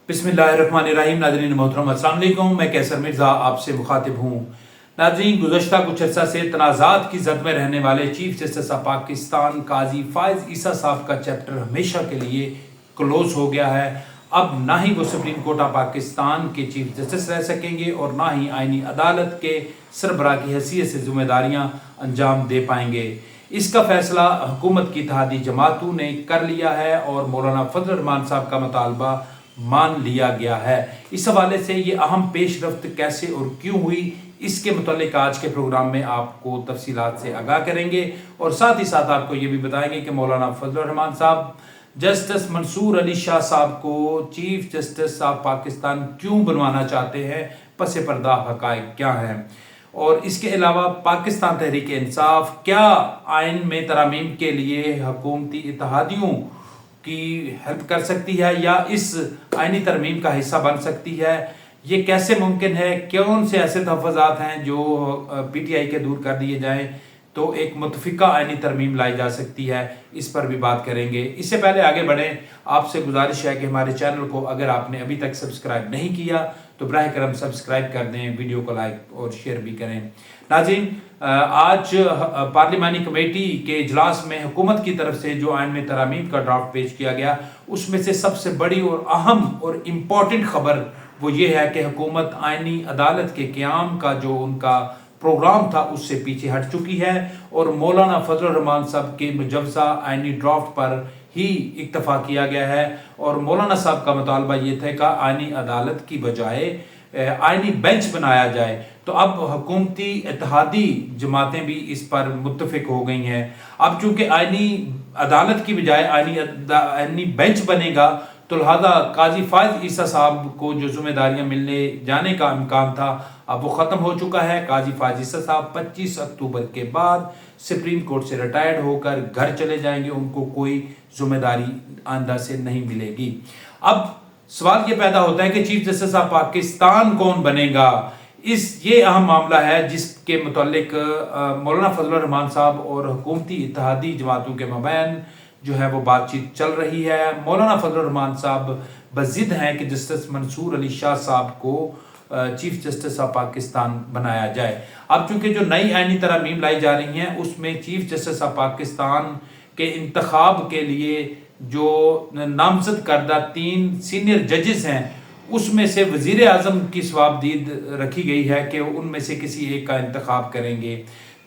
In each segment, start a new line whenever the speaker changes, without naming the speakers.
बिस्मिल्लाहिर्रहमानिर्रहीम। नाज़रीन मोहतरम अस्सलाम वालेकुम। मैं कैसर मिर्ज़ा आपसे मुखातिब हूँ। नाज़रीन, गुज़श्ता कुछ अर्सा से तनाज़ात की जद में रहने वाले चीफ जस्टिस ऑफ पाकिस्तान काजी फ़ाइज़ ईसा साहब का चैप्टर हमेशा के लिए क्लोज हो गया है। अब ना ही वो सुप्रीम कोर्ट ऑफ पाकिस्तान के चीफ जस्टिस रह सकेंगे और ना ही आइनी अदालत के सरबराह की हैसियत से जिम्मेदारियाँ अंजाम दे पाएंगे। इसका फैसला हुकूमत की इत्तेहादी जमातों ने कर लिया है और मौलाना फजल रहमान साहब का मुतालबा मान लिया गया है। इस हवाले से ये अहम पेशरफ्त कैसे और क्यों हुई, इसके मुतालिक आज के प्रोग्राम में आपको तफसीलात से आगाह करेंगे और साथ ही साथ आपको ये भी बताएंगे कि मौलाना फजल रहमान साहब जस्टिस मंसूर अली शाह साहब को चीफ जस्टिस ऑफ पाकिस्तान क्यों बनवाना चाहते हैं, पस पर्दा हक़ाइक़ क्या हैं, और इसके अलावा पाकिस्तान तहरीक इंसाफ क्या आइन में तरमीम के लिए हुकूमती इत्तेहादियों की हेल्प कर सकती है या इस आइनी तरमीम का हिस्सा बन सकती है। ये कैसे मुमकिन है, कौन से ऐसे तहफ़्फ़ुज़ात हैं जो PTI के दूर कर दिए जाएँ तो एक मुतफ़िका आइनी तरमीम लाई जा सकती है, इस पर भी बात करेंगे। इससे पहले आगे बढ़ें, आपसे गुजारिश है कि हमारे चैनल को अगर आपने अभी तक सब्सक्राइब नहीं किया तो बराह करम सब्सक्राइब कर दें, वीडियो को लाइक और शेयर भी करें। नाज़रीन, आज पार्लिमानी कमेटी के इजलास में हुकूमत की तरफ से जो आइन में तरामीम का ड्राफ्ट पेश किया गया, उसमें से सबसे बड़ी और अहम और इम्पॉर्टेंट खबर वो ये है कि हुकूमत आइनी अदालत के क़याम का जो उनका प्रोग्राम था उससे पीछे हट चुकी है और मौलाना फजल रहमान साहब के मुजवज़ा आइनी ड्राफ्ट पर ही इक्तफा किया गया है। और मौलाना साहब का मुतालबा ये था कि आइनी अदालत की बजाय आइनी बेंच बनाया जाए। तो अब हुकूमती इत्तेहादी जमातें भी इस पर मुत्तफिक हो गई हैं। अब चूँकि आइनी अदालत की बजाय आइनी बेंच बनेगा तो लिहाजा काजी फ़ाइज़ ईसा साहब को जो जिम्मेदारियां मिलने जाने का इम्कान था अब वो ख़त्म हो चुका है। काजी फ़ाइज़ ईसा साहब 25 अक्टूबर के बाद सुप्रीम कोर्ट से रिटायर्ड होकर घर चले जाएंगे, उनको कोई जिम्मेदारी आइंदा से नहीं मिलेगी। अब सवाल ये पैदा होता है कि चीफ जस्टिस ऑफ पाकिस्तान कौन बनेगा। ये अहम मामला है जिसके मुतालिक मौलाना फजल रहमान साहब और हुकूमती इत्तेहादी जमातों के मबैन जो है वो बातचीत चल रही है। मौलाना फजल रहमान साहब बज़िद हैं कि जस्टिस मंसूर अली शाह साहब को चीफ जस्टिस ऑफ पाकिस्तान बनाया जाए। अब चूंकि जो नई आइनी तरमीम लाई जा रही हैं उसमें चीफ जस्टिस ऑफ पाकिस्तान के इंतखाब के लिए जो नामजद करदा 3 सीनियर जजेस हैं उसमें से वज़ीर आज़म की सवाबदीद रखी गई है कि उनमें से किसी एक का इंतखाब करेंगे।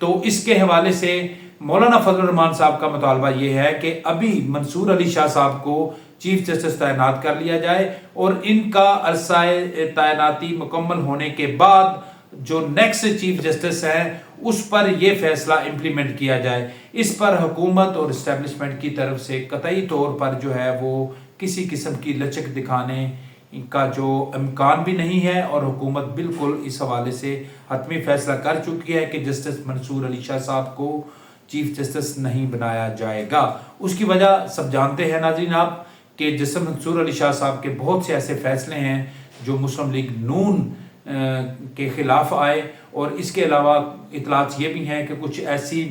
तो इसके हवाले से मौलाना फजल रहमान साहब का मुतालबा ये है कि अभी मंसूर अली शाह साहब को चीफ जस्टिस तैनात कर लिया जाए और इनका अरसाए तैनाती मुकम्मल होने के बाद जो नेक्स्ट चीफ जस्टिस हैं उस पर यह फैसला इम्प्लीमेंट किया जाए। इस पर हुकूमत और इस्टेब्लिशमेंट की तरफ से कतई तौर पर जो है वो किसी किस्म की लचक दिखाने का जो इम्कान भी नहीं है और हुकूमत बिल्कुल इस हवाले से हतमी फैसला कर चुकी है कि जस्टिस मंसूर अली शाह साहब को चीफ जस्टिस नहीं बनाया जाएगा। उसकी वजह सब जानते हैं नाज़रीन आप कि जस्टिस मंसूर अली शाह साहब के बहुत से ऐसे फैसले हैं जो मुस्लिम लीग नून के ख़िलाफ़ आए और इसके अलावा इतलात ये भी हैं कि कुछ ऐसी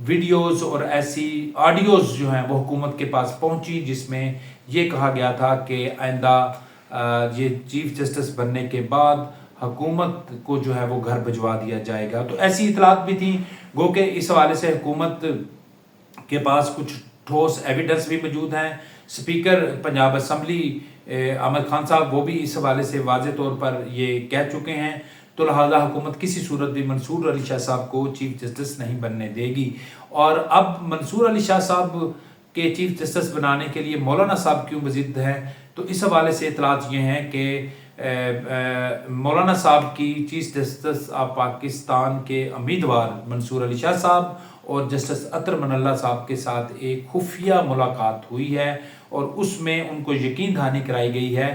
वीडियोज़ और ऐसी ऑडियोज़ जो हैं वो हुकूमत के पास पहुंची जिसमें ये कहा गया था कि आइंदा ये चीफ जस्टिस बनने के बाद हुकूमत को जो है वो घर भिजवा दिया जाएगा। तो ऐसी इतलात भी थी, गो के इस हवाले से हुकूमत के पास कुछ ठोस एविडेंस भी मौजूद हैं। स्पीकर पंजाब असम्बली अहमद खान साहब वो भी इस हवाले से वाज़े तौर पर ये कह चुके हैं। तो लिहाजा हुकूमत किसी सूरत भी मंसूर अली शाह साहब को चीफ जस्टिस नहीं बनने देगी। और अब मंसूर अली शाह साहब के चीफ जस्टिस बनाने के लिए मौलाना साहब क्यों वज़ीद हैं, तो इस हवाले से इतलात ये हैं कि मौलाना साहब की चीफ जस्टिस ऑफ पाकिस्तान के उम्मीदवार मंसूर अली शाह साहब और जस्टिस अतर मनल्ला साहब के साथ एक खुफिया मुलाकात हुई है और उसमें उनको यकीन दहानी कराई गई है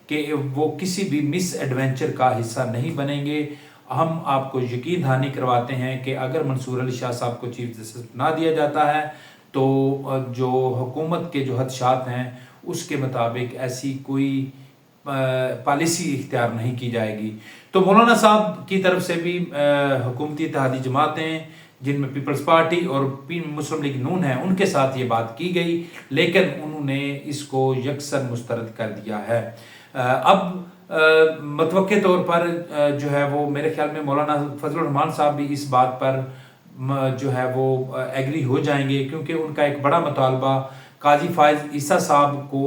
कि वो किसी भी मिस एडवेंचर का हिस्सा नहीं बनेंगे। हम आपको यकीन दहानी करवाते हैं कि अगर मंसूर अली शाह साहब को चीफ जस्टिस बना दिया जाता है तो जो हुकूमत के जो हदशात हैं उसके मुताबिक ऐसी कोई पॉलिसी इख्तियार नहीं की जाएगी। तो मौलाना साहब की तरफ से भी हुकूमती इत्तेहादी जमातें जिनमें पीपल्स पार्टी और मुस्लिम लीग नून है, उनके साथ ये बात की गई, लेकिन उन्होंने इसको यकसर मुस्तरद कर दिया है। अब मतवक्के तौर पर जो है वो मेरे ख्याल में मौलाना फजलुर रहमान साहब भी इस बात पर जो है वो एग्री हो जाएंगे, क्योंकि उनका एक बड़ा मुतालबा काजी फायज ईसा साहब को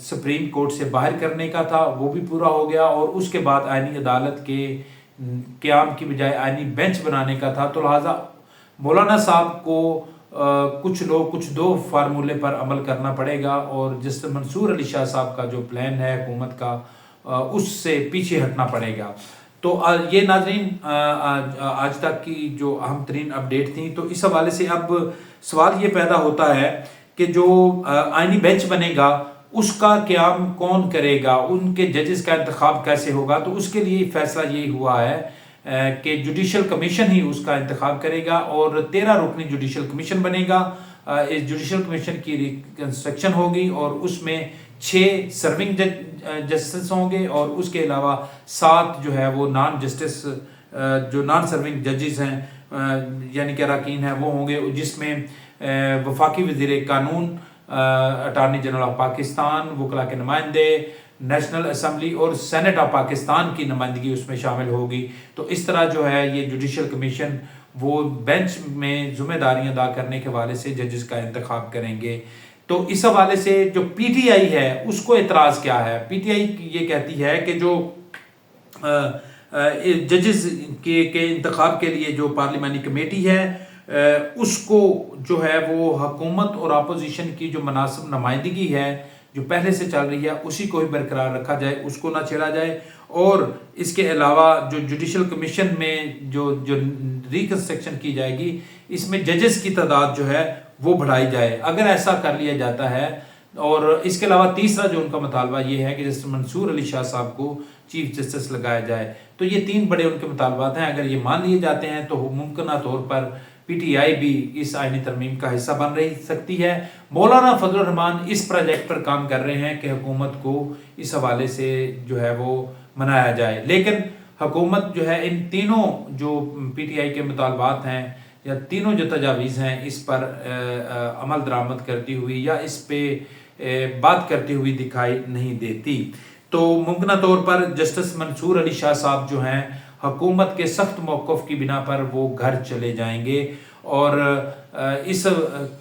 सुप्रीम कोर्ट से बाहर करने का था, वो भी पूरा हो गया, और उसके बाद आईनी अदालत के क़याम की बजाय आईनी बेंच बनाने का था। तो लिहाजा मौलाना साहब को कुछ दो फार्मूले पर अमल करना पड़ेगा, और जिस मंसूर अली शाह साहब का जो प्लान है हुकूमत का, उससे पीछे हटना पड़ेगा। तो ये नाज़रीन आज तक की जो अहम तरीन अपडेट थी। तो इस हवाले से अब सवाल ये पैदा होता है कि जो आईनी बेंच बनेगा उसका क़याम कौन करेगा, उनके जजेस का इंतखाब कैसे होगा। तो उसके लिए फैसला ये हुआ है कि जुडिशल कमीशन ही उसका इंतखाब करेगा, और 13 रुकनी जुडिशल कमीशन बनेगा। इस जुडिशल कमीशन की रिकंस्ट्रक्शन होगी, और उसमें 6 सर्विंग जस्टिस होंगे, और उसके अलावा 7 जो है वो जो नॉन सर्विंग जजेस हैं यानी कि अरकान हैं वो होंगे, जिसमें वफाकी वज़ीर कानून, अटारनी जनरल ऑफ पाकिस्तान, वकला के नुमाइंदे, नेशनल असम्बली और सेनेट ऑफ पाकिस्तान की नुमाइंदगी उसमें शामिल होगी। तो इस तरह जो है ये जुडिशल कमीशन वो बेंच में जिम्मेदारियां अदा करने के हवाले से जजेस का इंतखाब करेंगे। तो इस हवाले से जो पीटीआई है उसको एतराज़ क्या है। पीटीआई ये कहती है कि जो जजेस के इंतखाब के लिए जो पार्लिमानी कमेटी है उसको जो है वो हुकूमत और अपोजिशन की जो मुनासिब नुमाइंदगी है जो पहले से चल रही है उसी को ही बरकरार रखा जाए, उसको ना छेड़ा जाए। और इसके अलावा जो जुडिशल कमीशन में जो रिकंस्ट्रक्शन की जाएगी इसमें जजेस की तादाद जो है वो बढ़ाई जाए। अगर ऐसा कर लिया जाता है, और इसके अलावा तीसरा जो उनका मुतालबा ये है कि जस्टिस मंसूर अली शाह साहब को चीफ जस्टिस लगाया जाए। तो ये 3 बड़े उनके मुतालबात हैं। अगर ये मान लिए जाते हैं तो मुमकिन तौर पर पीटीआई भी इस आईनी तरमीम का हिस्सा बन रही सकती है। मौलाना फजलुर रहमान इस प्रोजेक्ट पर काम कर रहे हैं कि हुकूमत को इस हवाले से जो है वो मनाया जाए, लेकिन हुकूमत जो है इन तीनों जो पीटीआई के मुतालबात हैं या तीनों जो तजावीज़ हैं इस पर अमल दरामद करती हुई या इस पे बात करती हुई दिखाई नहीं देती। तो मुमकिन तौर पर जस्टिस मंसूर अली शाह साहब जो हैं हुकूमत के सख्त मौक़िफ़ की बिना पर वो घर चले जाएंगे, और इस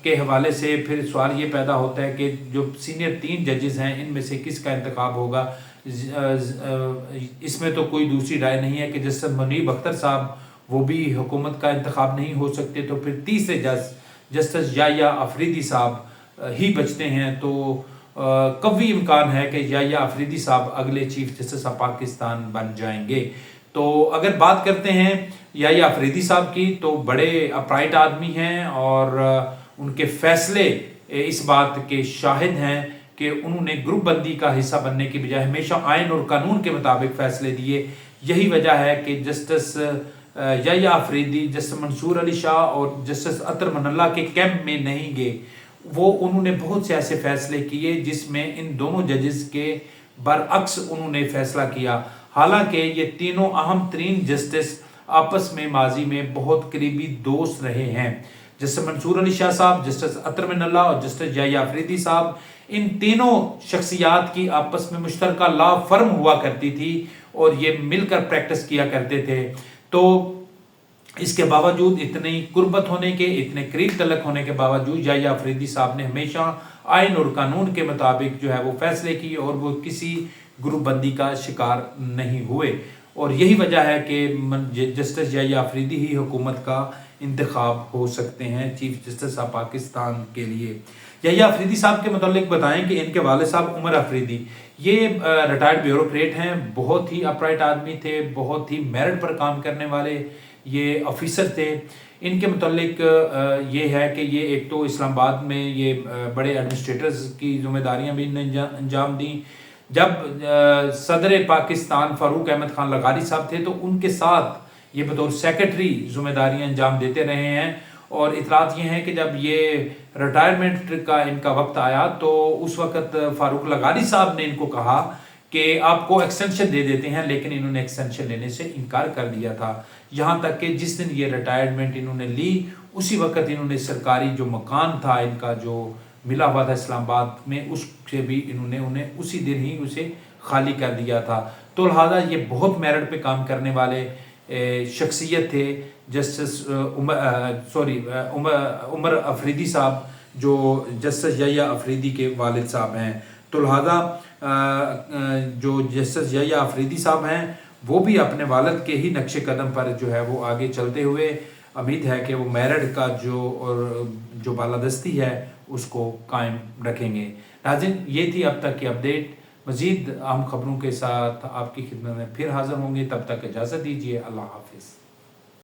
के हवाले से फिर सवाल ये पैदा होता है कि जो सीनियर 3 जजेस हैं इनमें से किसका इंतखाब होगा। इसमें तो कोई दूसरी राय नहीं है कि जस्टिस मुनीब अख्तर साहब वो भी हुकूमत का इंतखाब नहीं हो सकते, तो फिर तीसरे जस्टिस याह्या अफरीदी साहब ही बचते हैं। तो कवी इम्कान है कि याह्या अफरीदी साहब अगले चीफ जस्टिस ऑफ पाकिस्तान बन जाएंगे। तो अगर बात करते हैं याह्या अफरीदी साहब की, तो बड़े अपराइट आदमी हैं और उनके फैसले इस बात के शाहिद हैं कि उन्होंने ग्रुप बंदी का हिस्सा बनने की बजाय हमेशा आइन और कानून के मुताबिक फैसले दिए। यही वजह है कि जस्टिस याह्या अफरीदी, जस्टिस मंसूर अली शाह और जस्टिस अतर मनल्ला के कैंप में नहीं गए। वो उन्होंने बहुत से ऐसे फैसले किए जिसमें इन दोनों जजेस के बरअक्स उन्होंने फैसला किया। हालांकि ये तीनों अहम तरीन जस्टिस आपस में माजी में बहुत करीबी दोस्त रहे हैं। जस्टिस मंसूर अली शाह साहब, जस्टिस अतर मनल्ला और जस्टिस याह्या अफरीदी साहब, इन तीनों शख्सियात की आपस में मुश्तरका लॉ फर्म हुआ करती थी और ये मिलकर प्रैक्टिस किया करते थे। तो इसके बावजूद इतनी कुर्बत होने के, इतने करीब तलक होने के बावजूद याह्या अफरीदी साहब ने हमेशा आइन और कानून के मुताबिक जो है वो फैसले किए और वो किसी ग्रुप बंदी का शिकार नहीं हुए। और यही वजह है कि जस्टिस याह्या अफरीदी ही हुकूमत का इंतखाब हो सकते हैं चीफ जस्टिस ऑफ पाकिस्तान के लिए। याह्या अफरीदी साहब के मुतालिक बताएं कि इनके वाले साहब उमर अफरीदी ये रिटायर्ड ब्यूरोक्रेट हैं, बहुत ही अपराइट आदमी थे, बहुत ही मेरिट पर काम करने वाले ये ऑफिसर थे। इनके मुतालिक ये है कि ये एक तो इस्लामाबाद में ये बड़े एडमिनिस्ट्रेटर्स की जिम्मेदारियां भी अंजाम दी। जब सदर पाकिस्तान फारूक अहमद खान लगारी साहब थे तो उनके साथ ये बतौर सेक्रेटरी जिम्मेदारियां अंजाम देते रहे हैं। और इतरात ये हैं कि जब ये रिटायरमेंट का इनका वक्त आया तो उस वक्त फारूक लगारी साहब ने इनको कहा कि आपको एक्सटेंशन दे देते हैं, लेकिन इन्होंने एक्सटेंशन लेने से इनकार कर दिया था। यहाँ तक कि जिस दिन ये रिटायरमेंट इन्होंने ली उसी वक्त इन्होंने सरकारी जो मकान था इनका जो मिला हुआ था इस्लामाबाद में, उससे भी इन्होंने उन्हें उसी दिन ही उसे खाली कर दिया था। तो लिहाजा ये बहुत मेरिट पे काम करने वाले शख्सियत थे। जस्टिस उमर अफरीदी साहब जो जस्टिस यहिया अफरीदी के वालिद साहब हैं। तो लिहाजा जो जस्टिस यहिया अफरीदी साहब हैं वो भी अपने वालिद के ही नक्शे कदम पर जो है वो आगे चलते हुए उम्मीद है कि वो मेरिट का जो बालादस्ती है उसको कायम रखेंगे। नाज़रीन, ये थी अब तक की अपडेट। मज़ीद अहम खबरों के साथ आपकी खिदमत में फिर हाज़िर होंगे, तब तक इजाज़त दीजिए। अल्लाह हाफिज़।